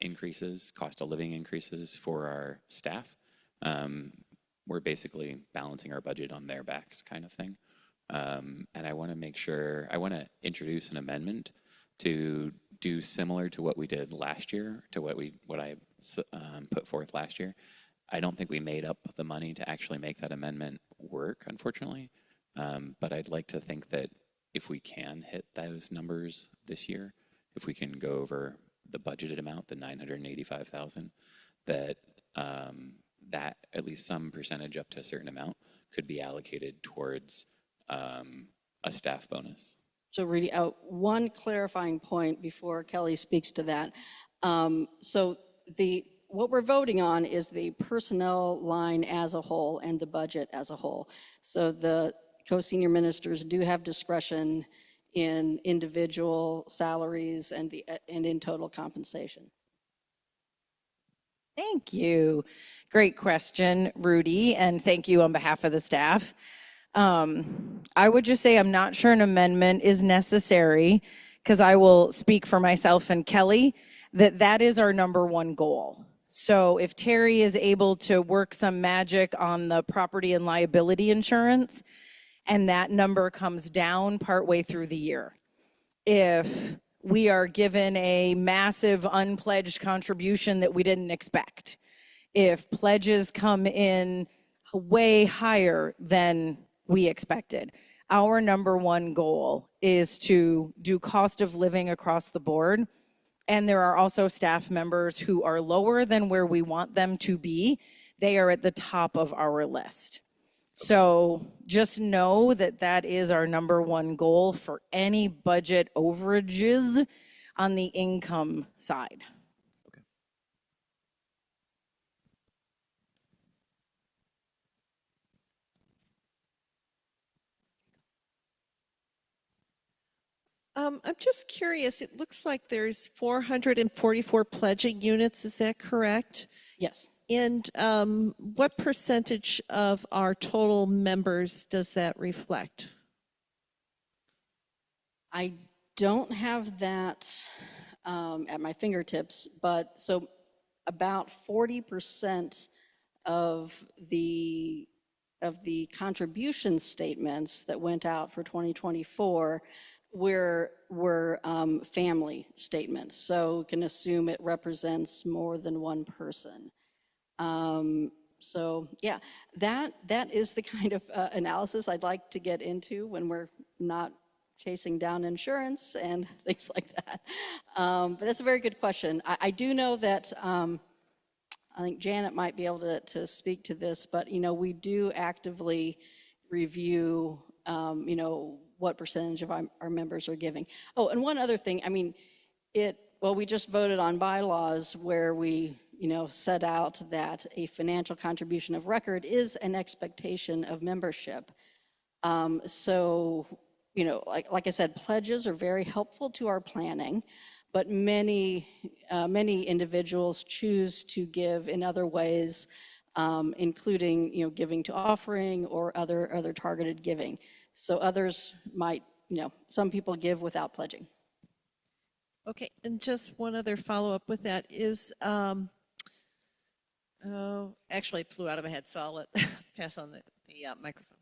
increases, cost of living increases for our staff. We're basically balancing our budget on their backs, kind of thing. And I want to make sure, I want to introduce an amendment to do similar to what we did last year, to what I put forth last year. I don't think we made up the money to actually make that amendment work, unfortunately. But I'd like to think that if we can hit those numbers this year, if we can go over the budgeted amount, the 985,000, that that at least some percentage up to a certain amount could be allocated towards a staff bonus. So Rudy, one clarifying point before Kelly speaks to that. So what we're voting on is the personnel line as a whole and the budget as a whole. So the co-senior ministers do have discretion in individual salaries and in total compensation. Thank you. Great question, Rudy, and thank you on behalf of the staff. I would just say I'm not sure an amendment is necessary, because I will speak for myself and Kelly that is our number one goal. So if Terry is able to work some magic on the property and liability insurance, and that number comes down partway through the year, if we are given a massive unpledged contribution that we didn't expect, if pledges come in way higher than we expected, our number one goal is to do cost of living across the board. And there are also staff members who are lower than where we want them to be. They are at the top of our list. So just know that is our number one goal for any budget overages on the income side. I'm just curious, it looks like there's 444 pledging units, is that correct? Yes. And what percentage of our total members does that reflect? I don't have that at my fingertips, but so about 40% of the contribution statements that went out for 2024 were family statements. So you can assume it represents more than one person. So yeah, that is the kind of analysis I'd like to get into when we're not chasing down insurance and things like that. But that's a very good question. I do know that I think Janet might be able to speak to this, but we do actively review what percentage of our members are giving. Oh, and one other thing, we just voted on bylaws where we set out that a financial contribution of record is an expectation of membership. So, like I said, pledges are very helpful to our planning, but many individuals choose to give in other ways, including, giving to offering or other targeted giving. So others might, some people give without pledging. Okay, and just one other follow-up with that is, actually it flew out of my head, so I'll pass on the microphone.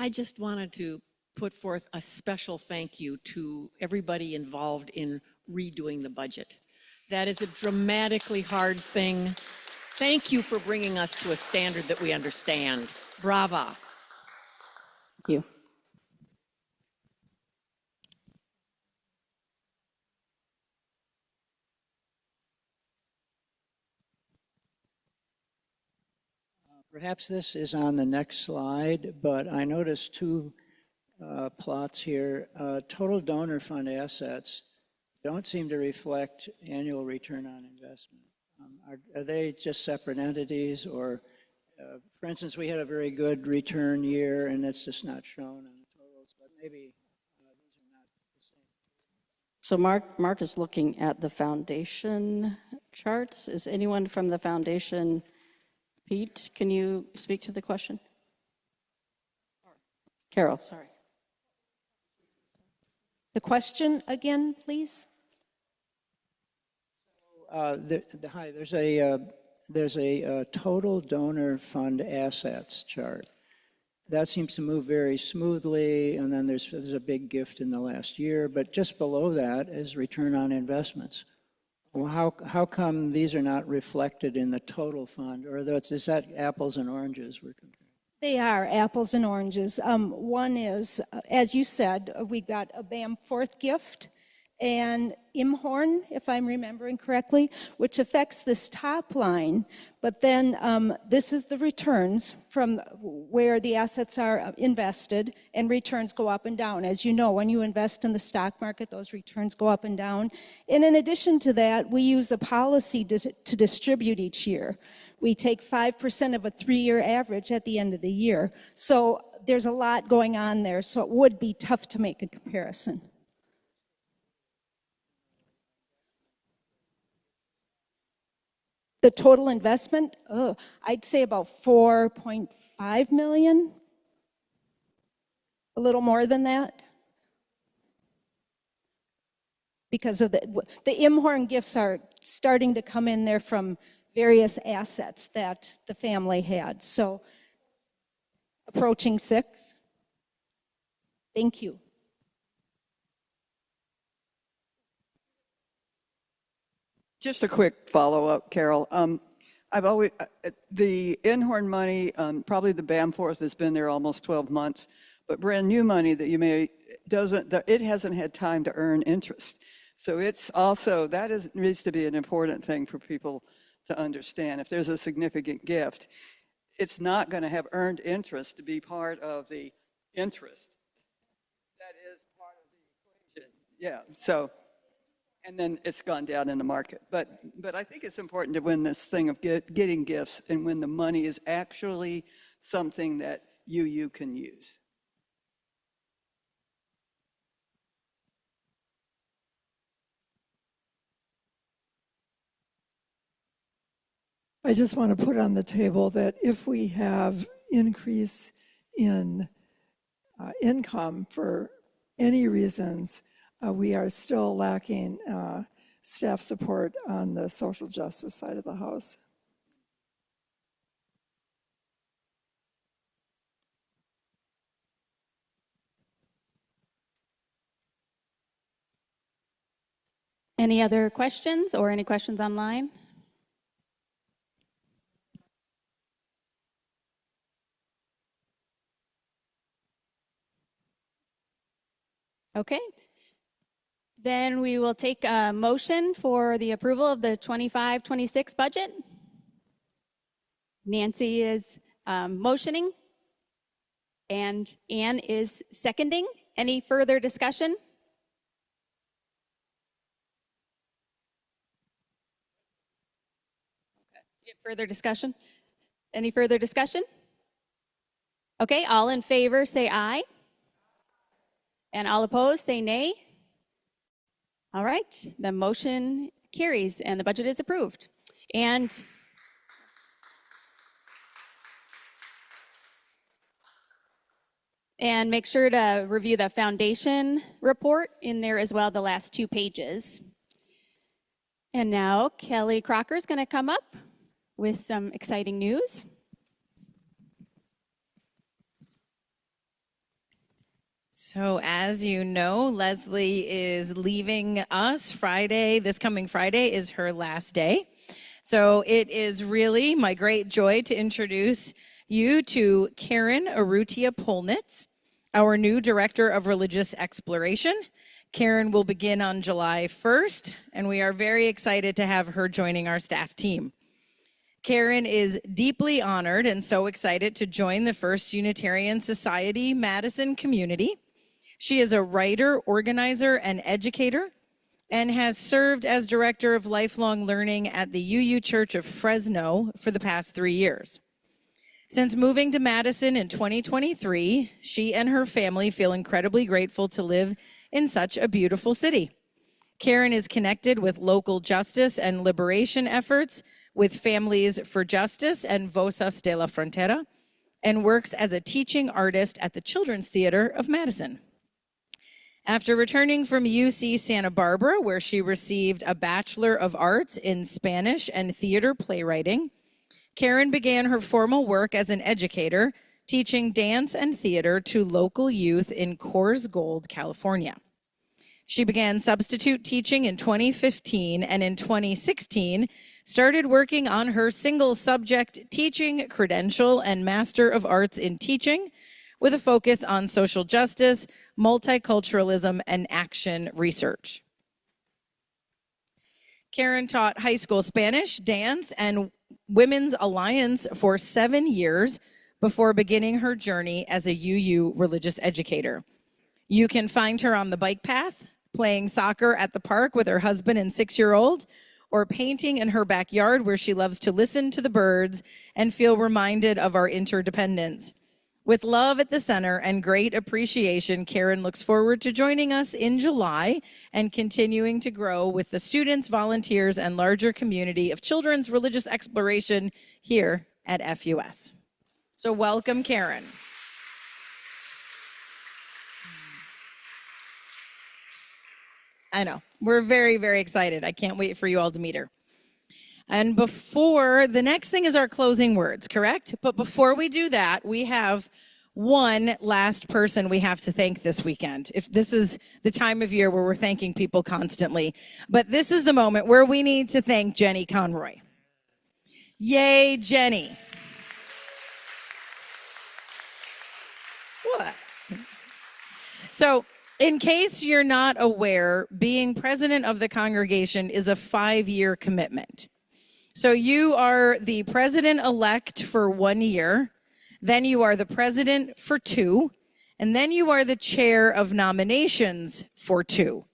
I just wanted to put forth a special thank you to everybody involved in redoing the budget. That is a dramatically hard thing. Thank you for bringing us to a standard that we understand. Brava. Thank you. Perhaps this is on the next slide, but I noticed two plots here. Total donor fund assets don't seem to reflect annual return on investment. Are they just separate entities, or, for instance, we had a very good return year and it's just not shown on the totals, but maybe these are not the same. So Mark is looking at the foundation charts. Is anyone from the foundation? Pete, can you speak to the question? Carol, sorry. The question again, please? Hi, there's a total donor fund assets chart. That seems to move very smoothly, and then there's a big gift in the last year, but just below that is return on investments. Well, how come these are not reflected in the total fund, or is that apples and oranges we're comparing? They are apples and oranges. One is, as you said, we got a BAM fourth gift and Imhorn, if I'm remembering correctly, which affects this top line. But then this is the returns from where the assets are invested, and returns go up and down. As you know, when you invest in the stock market, those returns go up and down. And in addition to that, we use a policy to distribute each year. We take 5% of a 3-year average at the end of the year. So there's a lot going on there, so it would be tough to make a comparison. The total investment, I'd say about 4.5 million, a little more than that. Because of the Imhorn gifts are starting to come in there from various assets that the family had. So approaching 6. Thank you. Just a quick follow-up, Carol. I've always, the Inhorn money, probably the BAM fourth has been there almost 12 months, but brand new money that you may, it hasn't had time to earn interest. So it's also, needs to be an important thing for people to understand. If there's a significant gift, it's not going to have earned interest to be part of the interest. That is part of the equation. Yeah, so. And then it's gone down in the market. But I think it's important to win this thing of getting gifts and when the money is actually something that you can use. I just want to put on the table that if we have increase in income for any reasons, we are still lacking staff support on the social justice side of the house. Any other questions or any questions online? Okay. Then we will take a motion for the approval of the 25-26 budget. Nancy is motioning and Ann is seconding. Any further discussion? Okay. Further discussion? Any further discussion? Okay, all in favor say aye. And all opposed say nay. All right, the motion carries and the budget is approved. And make sure to review the foundation report in there as well, the last 2 pages. And now Kelly Crocker is going to come up with some exciting news. So as you know, Leslie is leaving us Friday. This coming Friday is her last day. So it is really my great joy to introduce you to Karen Arrutia-Polnitz, our new Director of Religious Exploration. Karen will begin on July 1st, and we are very excited to have her joining our staff team. Karen is deeply honored and so excited to join the First Unitarian Society Madison community. She is a writer, organizer, and educator, and has served as Director of Lifelong Learning at the UU Church of Fresno for the past 3 years. Since moving to Madison in 2023, she and her family feel incredibly grateful to live in such a beautiful city. Karen is connected with local justice and liberation efforts with Families for Justice and Voces de la Frontera, and works as a teaching artist at the Children's Theater of Madison. After returning from UC Santa Barbara, where she received a Bachelor of Arts in Spanish and theater playwriting, Karen began her formal work as an educator, teaching dance and theater to local youth in Coors Gold, California. She began substitute teaching in 2015, and in 2016 started working on her single subject teaching credential and Master of Arts in Teaching, with a focus on social justice, multiculturalism, and action research. Karen taught high school Spanish, dance, and Women's Alliance for 7 years before beginning her journey as a UU religious educator. You can find her on the bike path, playing soccer at the park with her husband and 6-year-old, or painting in her backyard where she loves to listen to the birds and feel reminded of our interdependence. With love at the center and great appreciation, Karen looks forward to joining us in July and continuing to grow with the students, volunteers, and larger community of children's religious exploration here at FUS. So welcome, Karen. I know, we're very, very excited. I can't wait for you all to meet her. And before, the next thing is our closing words, correct? But before we do that, we have one last person we have to thank this weekend. If this is the time of year where we're thanking people constantly, but this is the moment where we need to thank Jenny Conroy. Yay, Jenny. What? So, in case you're not aware, being president of the congregation is a 5-year commitment. So you are the president-elect for 1 year, then you are the president for 2, and then you are the chair of nominations for 2.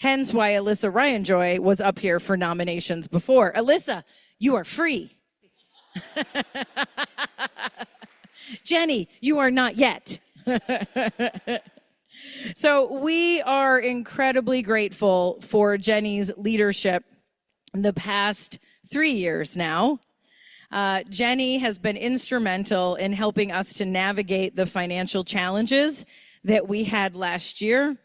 Hence why Alyssa Ryan-Joy was up here for nominations before. Alyssa, you are free. Jenny, you are not yet. So we are incredibly grateful for Jenny's leadership in the past 3 years now. Jenny has been instrumental in helping us to navigate the financial challenges that we had last year.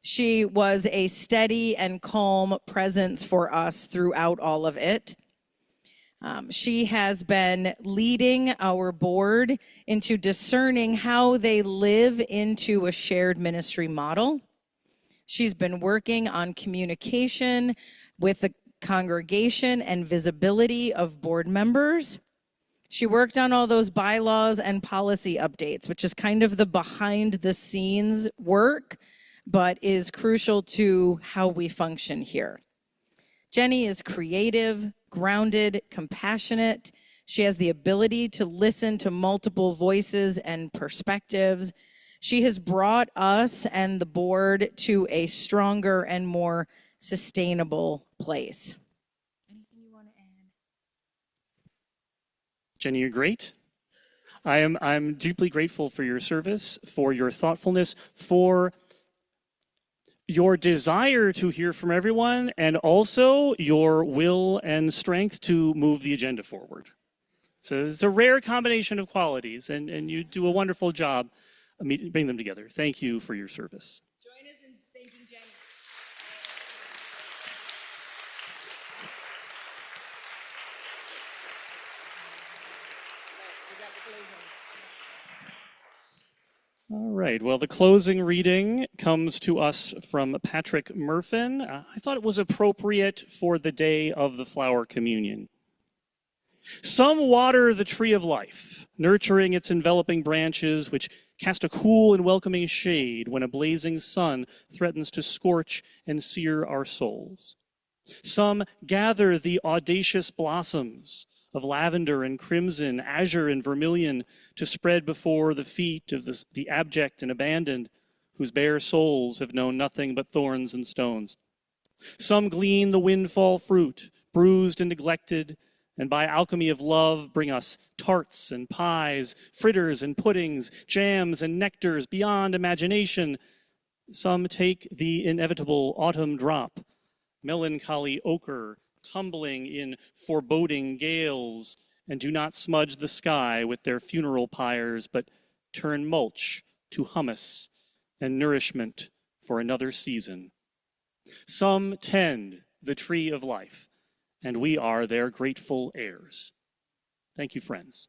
She was a steady and calm presence for us throughout all of it. She has been leading our board into discerning how they live into a shared ministry model. She's been working on communication with the congregation and visibility of board members. She worked on all those bylaws and policy updates, which is kind of the behind the scenes work, but is crucial to how we function here. Jenny is creative, grounded, compassionate. She has the ability to listen to multiple voices and perspectives. She has brought us and the board to a stronger and more sustainable place. Anything you want to add? Jenny, you're great. I'm deeply grateful for your service, for your thoughtfulness, for your desire to hear from everyone, and also your will and strength to move the agenda forward. So it's a rare combination of qualities, and you do a wonderful job bringing them together. Thank you for your service. Join us in thanking Jenny. All right, well, the closing reading comes to us from Patrick Murphin. I thought it was appropriate for the day of the flower communion. Some water the tree of life, nurturing its enveloping branches, which cast a cool and welcoming shade when a blazing sun threatens to scorch and sear our souls. Some gather the audacious blossoms of lavender and crimson, azure and vermilion, to spread before the feet of the abject and abandoned, whose bare souls have known nothing but thorns and stones. Some glean the windfall fruit, bruised and neglected, and by alchemy of love bring us tarts and pies, fritters and puddings, jams and nectars beyond imagination. Some take the inevitable autumn drop, melancholy ochre, tumbling in foreboding gales, and do not smudge the sky with their funeral pyres, but turn mulch to hummus and nourishment for another season. Some tend the tree of life, and we are their grateful heirs. Thank you, friends.